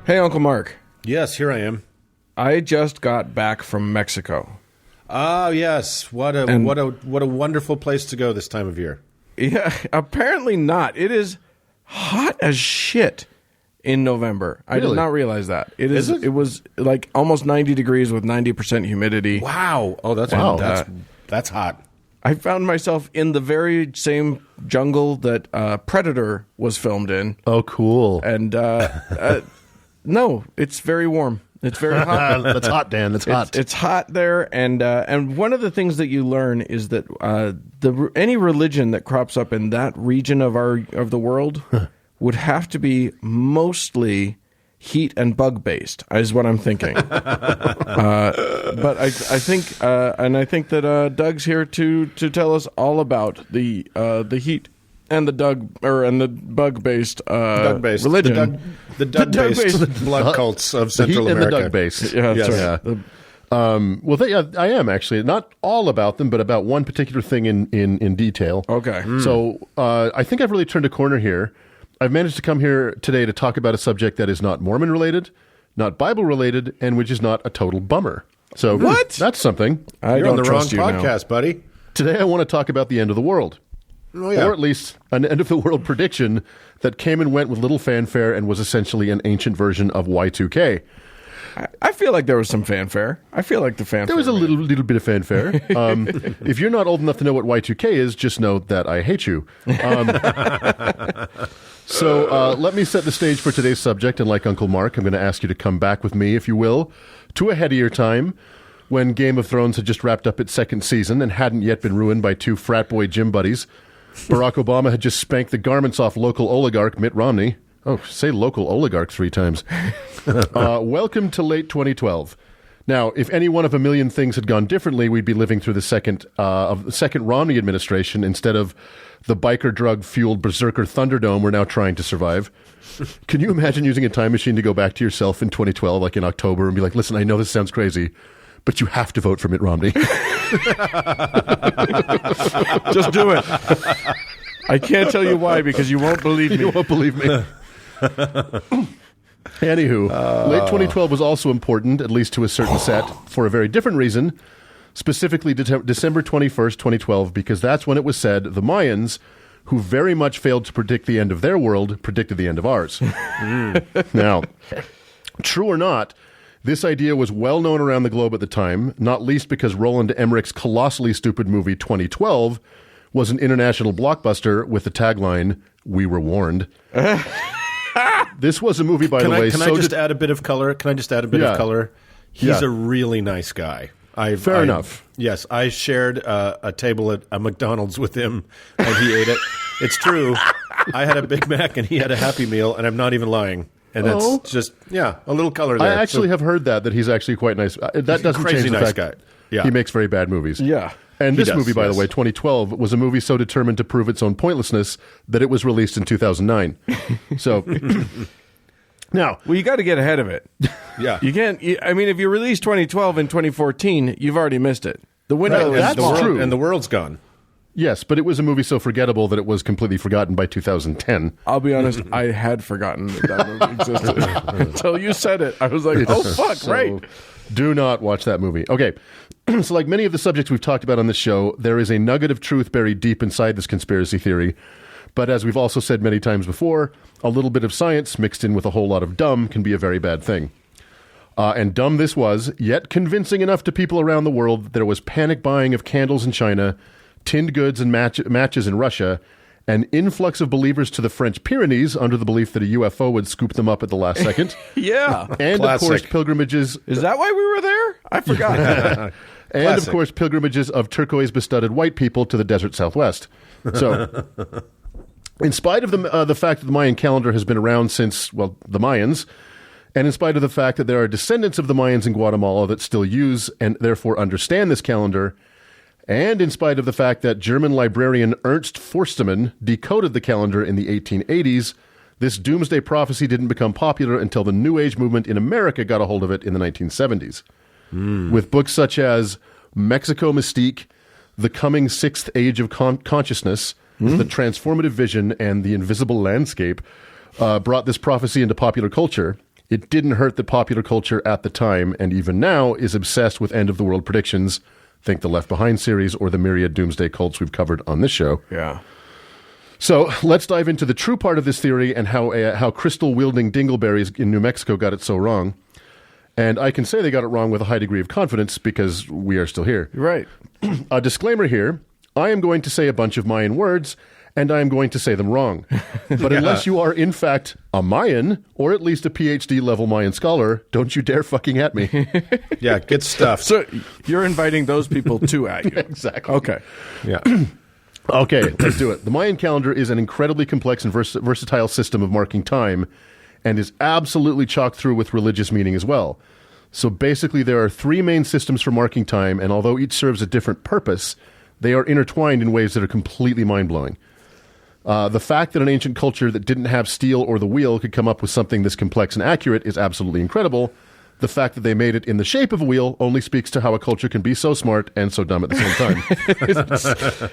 Hey, Uncle Mark. Yes, here I am. I just got back from Mexico. Oh, yes. What a wonderful place to go this time of year. Yeah, apparently not. It is hot as shit in November. I did not realize that. It is. It was like almost 90 degrees with 90% humidity. Wow. Oh, that's hot. I found myself in the very same jungle that Predator was filmed in. Oh, cool. And no, it's very warm. It's very hot. That's hot, Dan. That's hot. It's hot there, and one of the things that you learn is that any religion that crops up in that region of the world would have to be mostly heat and bug based, is what I'm thinking. But I think that Doug's here to tell us all about the heat and the bug based religion. The Doug-based blood cults of Central America. And the Doug-based. Yeah, that's right. I am actually not all about them, but about one particular thing in detail. Okay. So I think I've really turned a corner here. I've managed to come here today to talk about a subject that is not Mormon related, not Bible related, and which is not a total bummer. So what? That's something. You're on the wrong podcast, buddy. Today I want to talk about the end of the world. Oh, yeah. Or at least an end-of-the-world prediction that came and went with little fanfare and was essentially an ancient version of Y2K. I feel like there was some fanfare. I feel like the fanfare. There was a little bit of fanfare. If you're not old enough to know what Y2K is, just know that I hate you. So let me set the stage for today's subject, and like Uncle Mark, I'm going to ask you to come back with me, if you will, to a headier time when Game of Thrones had just wrapped up its second season and hadn't yet been ruined by two frat boy gym buddies. Barack Obama had just spanked the garments off local oligarch Mitt Romney. Oh, say local oligarch 3 times. Welcome to late 2012. Now, if any one of a million things had gone differently, we'd be living through the second Romney administration instead of the biker drug-fueled berserker Thunderdome we're now trying to survive. Can you imagine using a time machine to go back to yourself in 2012, like in October, and be like, listen, I know this sounds crazy, but you have to vote for Mitt Romney. Just do it. I can't tell you why, because you won't believe me. You won't believe me. Anywho, late 2012 was also important, at least to a certain set, for a very different reason, specifically December 21st, 2012, because that's when it was said the Mayans, who very much failed to predict the end of their world, predicted the end of ours. Now, true or not, this idea was well known around the globe at the time, not least because Roland Emmerich's colossally stupid movie 2012 was an international blockbuster with the tagline, "We were warned." This was a movie, by the way. Can I just add a bit of color? Of color? He's a really nice guy. Fair enough. Yes, I shared a table at a McDonald's with him, and he ate it. It's true. I had a Big Mac, and he had a Happy Meal, and I'm not even lying. And that's just, a little color there. I actually have heard that he's actually quite nice. That doesn't change the fact guy. Yeah. He makes very bad movies. Yeah. And this movie, by the way, 2012, was a movie so determined to prove its own pointlessness that it was released in 2009. So, now... Well, you got to get ahead of it. Yeah. You can't... I mean, if you release 2012 and 2014, you've already missed it. The window is... That's true. And the world's gone. Yes, but it was a movie so forgettable that it was completely forgotten by 2010. I'll be honest, I had forgotten that movie existed. Until you said it. I was like, right. Do not watch that movie. Okay, so like many of the subjects we've talked about on this show, there is a nugget of truth buried deep inside this conspiracy theory. But as we've also said many times before, a little bit of science mixed in with a whole lot of dumb can be a very bad thing. And dumb this was, yet convincing enough to people around the world that there was panic buying of candles in China, tinned goods and matches in Russia, an influx of believers to the French Pyrenees under the belief that a UFO would scoop them up at the last second. Yeah. And, Classic. Of course, pilgrimages... Is that why we were there? I forgot. And, of course, pilgrimages of turquoise-bestutted white people to the desert southwest. So, in spite of the fact that the Mayan calendar has been around since, well, the Mayans, and in spite of the fact that there are descendants of the Mayans in Guatemala that still use and therefore understand this calendar, and in spite of the fact that German librarian Ernst Forstemann decoded the calendar in the 1880s, this doomsday prophecy didn't become popular until the New Age movement in America got a hold of it in the 1970s. With books such as Mexico Mystique, The Coming Sixth Age of Consciousness, The Transformative Vision, and The Invisible Landscape brought this prophecy into popular culture. It didn't hurt that popular culture at the time, and even now, is obsessed with end-of-the-world predictions. Think the Left Behind series or the myriad doomsday cults we've covered on this show. Yeah. So let's dive into the true part of this theory and how crystal-wielding dingleberries in New Mexico got it so wrong. And I can say they got it wrong with a high degree of confidence because we are still here. Right. A disclaimer here. I am going to say a bunch of Mayan words, and I am going to say them wrong. But unless you are, in fact, a Mayan, or at least a PhD-level Mayan scholar, don't you dare fucking at me. Yeah, get stuffed. So you're inviting those people to at you. Exactly. Okay. Yeah. Okay, let's do it. The Mayan calendar is an incredibly complex and versatile system of marking time and is absolutely chock through with religious meaning as well. So basically, there are 3 main systems for marking time, and although each serves a different purpose, they are intertwined in ways that are completely mind-blowing. The fact that an ancient culture that didn't have steel or the wheel could come up with something this complex and accurate is absolutely incredible. The fact that they made it in the shape of a wheel only speaks to how a culture can be so smart and so dumb at the same time.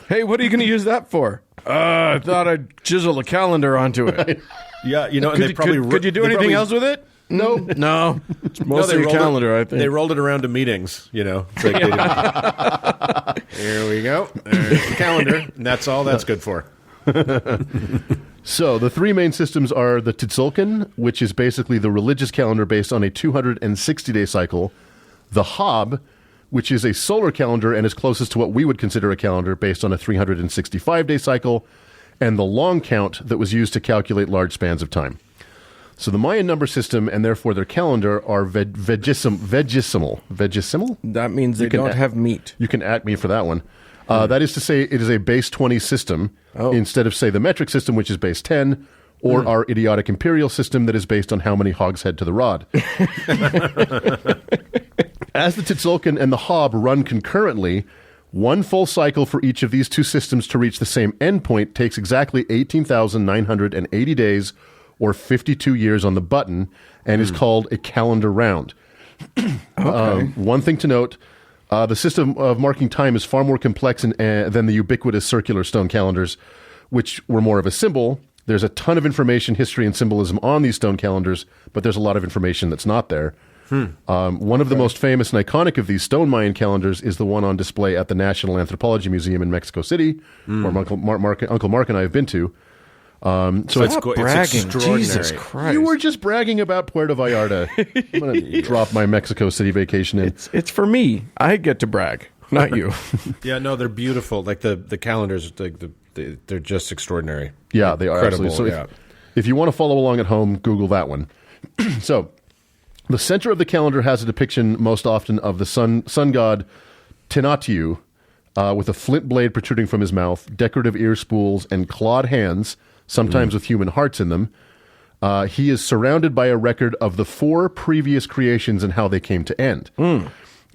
Hey, what are you going to use that for? I thought I'd chisel a calendar onto it. Yeah, and they probably... Could you do anything else with it? No. No. It's mostly a calendar, I think. They rolled it around to meetings, It's like here we go. There's the calendar. And that's all that's good for. So the 3 main systems are the Tzolk'in, which is basically the religious calendar based on a 260-day cycle. The Hab, which is a solar calendar and is closest to what we would consider a calendar based on a 365-day cycle. And the long count that was used to calculate large spans of time. So the Mayan number system, and therefore their calendar, are vegisimal. Vegisimal? That means they don't have meat. You can at me for that one. That is to say, it is a base 20 system instead of, say, the metric system, which is base 10, or our idiotic imperial system that is based on how many hogs head to the rod. As the Tzolk'in and the Hab run concurrently, one full cycle for each of these 2 systems to reach the same endpoint takes exactly 18,980 days, or 52 years on the button, and is called a calendar round. One thing to note, the system of marking time is far more complex than the ubiquitous circular stone calendars, which were more of a symbol. There's a ton of information, history, and symbolism on these stone calendars, but there's a lot of information that's not there. One of the most famous and iconic of these stone Mayan calendars is the one on display at the National Anthropology Museum in Mexico City, where Uncle Mark and I have been to. So it's bragging. Extraordinary. Jesus Christ. You were just bragging about Puerto Vallarta. I'm going to drop my Mexico City vacation in. It's for me. I get to brag, not you. Yeah, no, they're beautiful. Like the calendars, they're just extraordinary. Yeah, they are. Incredible, Absolutely. So if you want to follow along at home, Google that one. So the center of the calendar has a depiction most often of the sun god Tonatiuh with a flint blade protruding from his mouth, decorative ear spools, and clawed hands, sometimes with human hearts in them. He is surrounded by a record of the 4 previous creations and how they came to end.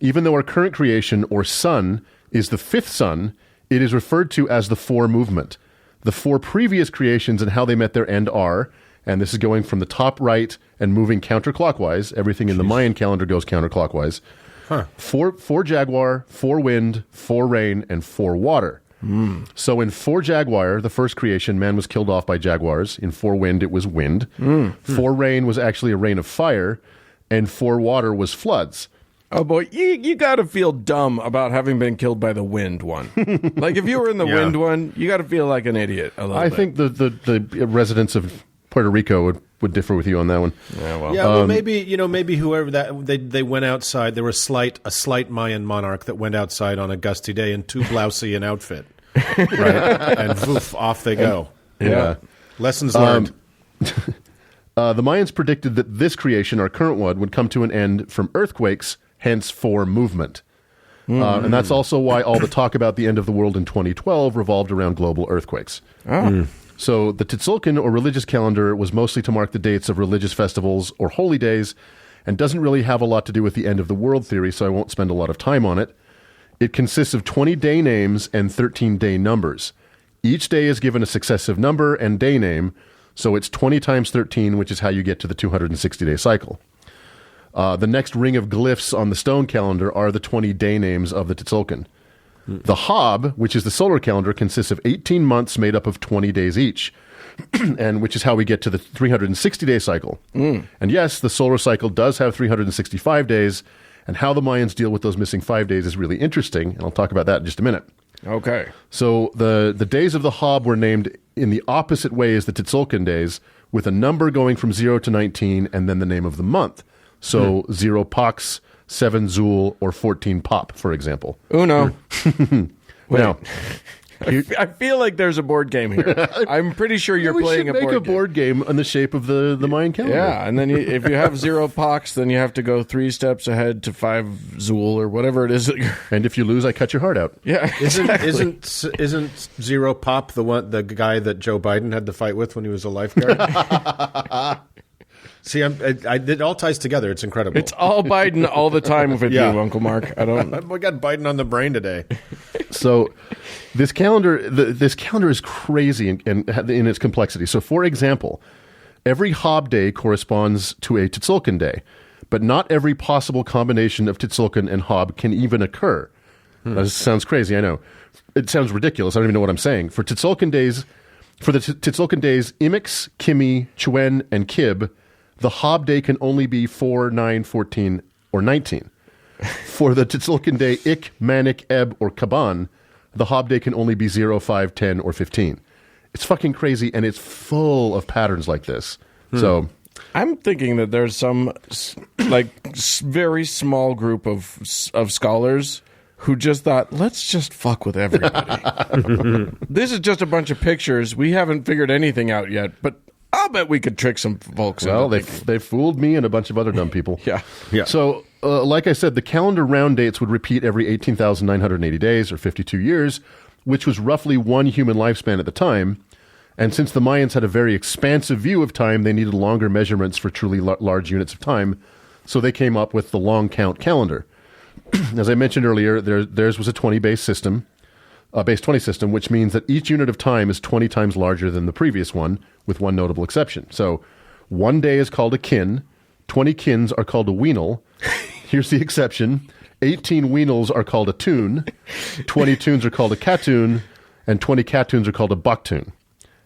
Even though our current creation, or sun, is the 5th sun, it is referred to as the 4 movement. The 4 previous creations and how they met their end are, and this is going from the top right and moving counterclockwise. Everything in the Mayan calendar goes counterclockwise. 4 jaguar, 4 wind, 4 rain, and 4 water. So in 4 jaguar, the first creation, man was killed off by jaguars. In 4 wind, it was wind. 4 rain was actually a rain of fire. And 4 water was floods. Oh, boy, you got to feel dumb about having been killed by the wind one. Like, if you were in the wind one, you got to feel like an idiot a little bit. I think the residents of Puerto Rico would differ with you on that one. Yeah, well, maybe whoever that they went outside. There was a slight Mayan monarch that went outside on a gusty day in too blousy an outfit, right? And poof, off they go. Yeah. Lessons learned. The Mayans predicted that this creation, our current one, would come to an end from earthquakes, hence 4 movement. And that's also why all the talk about the end of the world in 2012 revolved around global earthquakes. So the Tzolk'in, or religious calendar, was mostly to mark the dates of religious festivals or holy days, and doesn't really have a lot to do with the end of the world theory, so I won't spend a lot of time on it. It consists of 20 day names and 13 day numbers. Each day is given a successive number and day name, so it's 20 times 13, which is how you get to the 260-day cycle. The next ring of glyphs on the stone calendar are the 20 day names of the Tzolk'in. The Hob, which is the solar calendar, consists of 18 months made up of 20 days each, and which is how we get to the 360-day cycle. And yes, the solar cycle does have 365 days, and how the Mayans deal with those missing 5 days is really interesting, and I'll talk about that in just a minute. Okay. So the days of the Hob were named in the opposite way as the Tzolk'in days, with a number going from 0 to 19, and then the name of the month. So 0 Pax, 7 Zul, or 14 Pop, for example. Uno. Now, I feel like there's a board game here. I'm pretty sure you're playing a board game. We should make a board game in the shape of the Mayan calendar. Yeah, and then if you have 0 Pax, then you have to go 3 steps ahead to 5 Zul or whatever it is. And if you lose, I cut your heart out. Yeah, exactly. Isn't 0 Pop the guy that Joe Biden had the fight with when he was a lifeguard? See, it all ties together. It's incredible. It's all Biden all the time with you, Uncle Mark. We got Biden on the brain today. So this calendar is crazy in its complexity. So, for example, every Hob day corresponds to a Tzolk'in day, but not every possible combination of Tzolk'in and Hob can even occur. Now, this sounds crazy, I know. It sounds ridiculous. I don't even know what I'm saying. For the Tzolk'in days, Imix, Kimi, Chuen, and Kib, the Hob day can only be 4, 9, 14, or 19. For the Tzolk'in day Ik, Manik, Eb, or Kaban, the Hob day can only be 0, 5, 10, or 15. It's fucking crazy, and it's full of patterns like this. So I'm thinking that there's some very small group of scholars who just thought, let's just fuck with everybody. This is just a bunch of pictures. We haven't figured anything out yet, but I'll bet we could trick some folks. Well, they fooled me and a bunch of other dumb people. Yeah. So, like I said, the calendar round dates would repeat every 18,980 days, or 52 years, which was roughly one human lifespan at the time. And since the Mayans had a very expansive view of time, they needed longer measurements for truly large units of time, so they came up with the long count calendar. As I mentioned earlier, theirs was a 20 base 20 system, which means that each unit of time is 20 times larger than the previous one, with one notable exception. So, one day is called a kin, 20 kins are called a weanal. Here's the exception: 18 weanals are called a tune, 20 tunes are called a katoon, and 20 katoons are called a baktoon.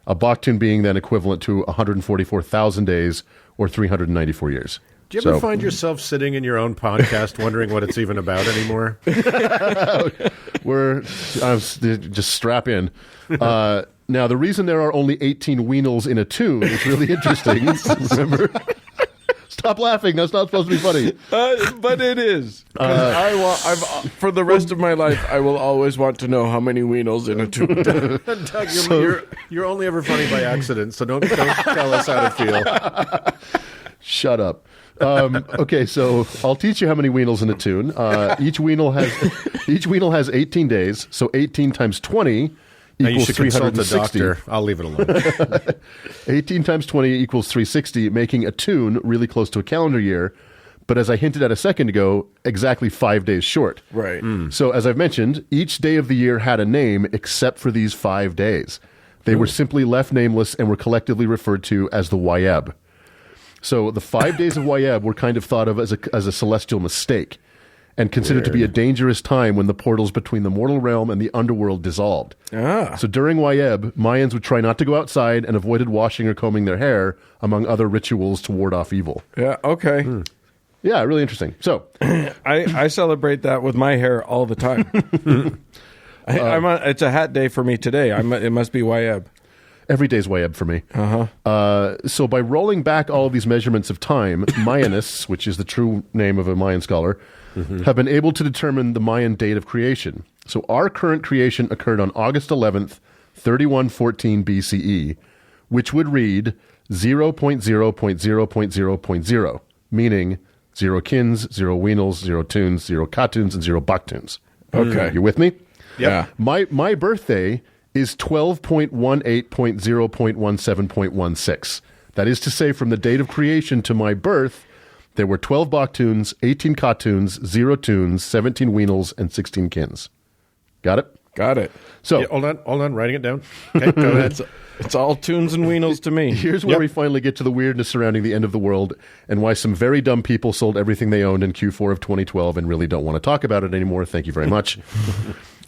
A baktoon being then equivalent to 144,000 days, or 394 years. Do you ever find yourself sitting in your own podcast wondering what it's even about anymore? Just strap in. Now, the reason there are only 18 weanals in a tune is really interesting. Remember? Stop laughing. That's not supposed to be funny. But it is. For the rest of my life, I will always want to know how many weanals in a tune. Doug, you're only ever funny by accident, so don't tell us how to feel. Shut up. Okay, so I'll teach you how many weanals in a tune. Each weanal has 18 days, so 18 times 20 equals 360. I'll leave it alone. 18 times 20 equals 360, making a tune really close to a calendar year, but as I hinted at a second ago, exactly 5 days short. Right. So as I've mentioned, each day of the year had a name except for these 5 days. They were simply left nameless and were collectively referred to as the Wayeb. So the 5 days of Wayeb were kind of thought of as a celestial mistake and considered to be a dangerous time when the portals between the mortal realm and the underworld dissolved. So during Wayeb, Mayans would try not to go outside and avoided washing or combing their hair, among other rituals to ward off evil. Yeah, okay. Yeah, really interesting. So I celebrate that with my hair all the time. It's a hat day for me today. It must be Wayeb. Every day's Wayeb for me. So by rolling back all of these measurements of time, Mayanists, which is the true name of a Mayan scholar, have been able to determine the Mayan date of creation. So our current creation occurred on August 11th, 3114 BCE, which would read 0.0.0.0.0, meaning 0 kins, 0 weanals, 0 tunes, 0 katoons, and 0 baktoons. Okay. You with me? Yeah. My birthday is 12.18.0.17.16. That is to say, from the date of creation to my birth, there were 12 baktoons, 18 katoons, 0 tunes, 17 weanals, and 16 kins. Got it? Got it. So, hold on, writing it down. Okay, go ahead. It's all tunes and weanals to me. Here's where we finally get to the weirdness surrounding the end of the world and why some very dumb people sold everything they owned in Q4 of 2012 and really don't want to talk about it anymore. Thank you very much.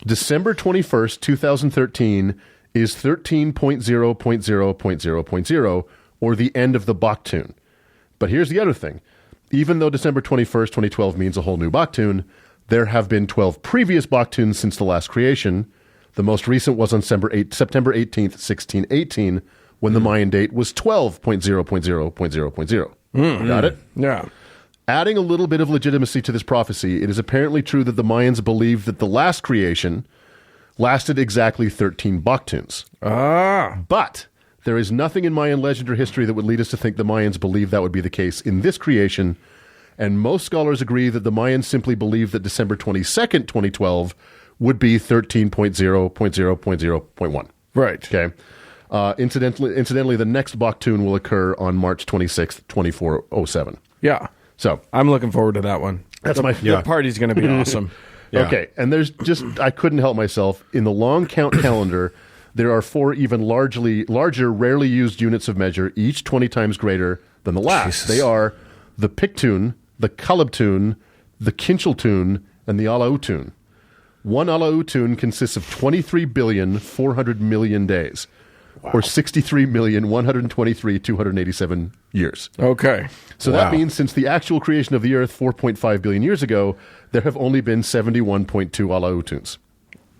December 21st, 2013 is 13.0.0.0.0, or the end of the Baktun. But here's the other thing. Even though December 21st, 2012 means a whole new Baktun, there have been 12 previous Baktuns since the last creation. The most recent was on September 18th, 1618, when the Mayan date was 12.0.0.0.0. Got it? Yeah. Adding a little bit of legitimacy to this prophecy, it is apparently true that the Mayans believed that the last creation lasted exactly 13 Baktuns. But there is nothing in Mayan legend or history that would lead us to think the Mayans believed that would be the case in this creation, and most scholars agree that the Mayans simply believed that December 22nd, 2012 would be 13.0.0.0.1. Right. Okay. Incidentally, the next Baktun will occur on March 26th, 2407. Yeah. So I'm looking forward to that one. The party's going to be awesome. Yeah. Okay, and there's just, I couldn't help myself. In the long count calendar, there are 4 even larger, rarely used units of measure, each 20 times greater than the last. Jesus. They are the Piktun, the Kalabtun, the Kinchiltun, and the Alautun. One Alautun consists of 23,400,000,000 days, or 63,123,287 years. Okay. So that means since the actual creation of the Earth 4.5 billion years ago, there have only been 71.2 Alautuns.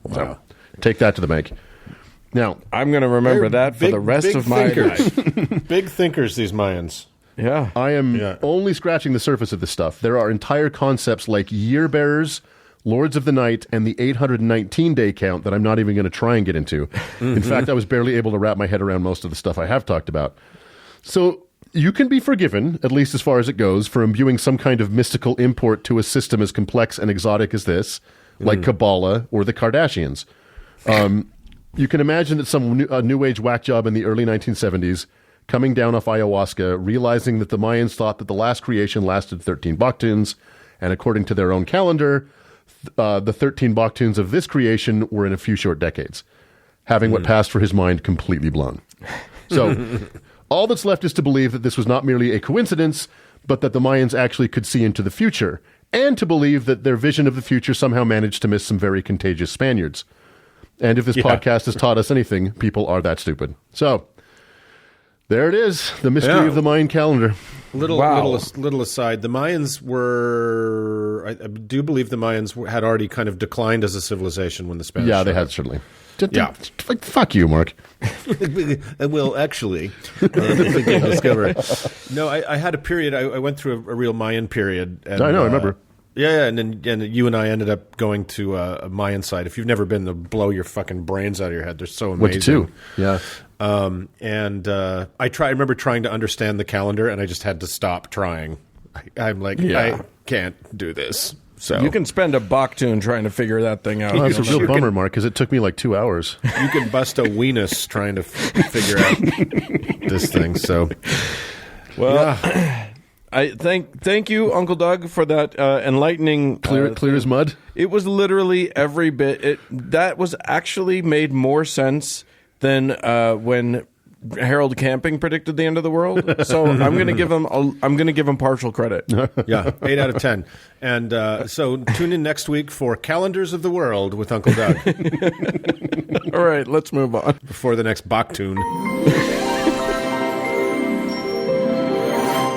Wow. So take that to the bank. Now, I'm going to remember that for the rest of my life. Big thinkers, these Mayans. Yeah. I am only scratching the surface of this stuff. There are entire concepts like year bearers, Lords of the Night, and the 819-day count that I'm not even going to try and get into. In fact, I was barely able to wrap my head around most of the stuff I have talked about. So you can be forgiven, at least as far as it goes, for imbuing some kind of mystical import to a system as complex and exotic as this, like Kabbalah or the Kardashians. You can imagine that some New Age whack job in the early 1970s coming down off ayahuasca, realizing that the Mayans thought that the last creation lasted 13 Baktuns, and according to their own calendar, the 13 Baktuns of this creation were in a few short decades, having what passed for his mind completely blown. So all that's left is to believe that this was not merely a coincidence, but that the Mayans actually could see into the future, and to believe that their vision of the future somehow managed to miss some very contagious Spaniards. And if this podcast has taught us anything, people are that stupid. So there it is, the mystery of the Mayan calendar. Little aside, the Mayans were, I do believe the Mayans had already kind of declined as a civilization when the Spanish Yeah, they showed had, up. certainly. Like, fuck you, Mark. Well, actually, discover. No, I had a period, I went through a real Mayan period. And, I know, I remember. Yeah, and you and I ended up going to a Mayan site. If you've never been, they'll blow your fucking brains out of your head. They're so amazing. What to do? Yeah. I remember trying to understand the calendar, and I just had to stop trying. I'm like, I can't do this. So you can spend a Baktun trying to figure that thing out. Well, that's a real bummer, Mark, because it took me like 2 hours. You can bust a weenus trying to figure out this thing. So, well, I thank you, Uncle Doug, for that enlightening. Clear as mud. It was literally every bit. That was actually made more sense than when Harold Camping predicted the end of the world. So I'm going to give him partial credit. Yeah, 8 out of 10. And so tune in next week for Calendars of the World with Uncle Doug. All right, let's move on Before the next Baktun.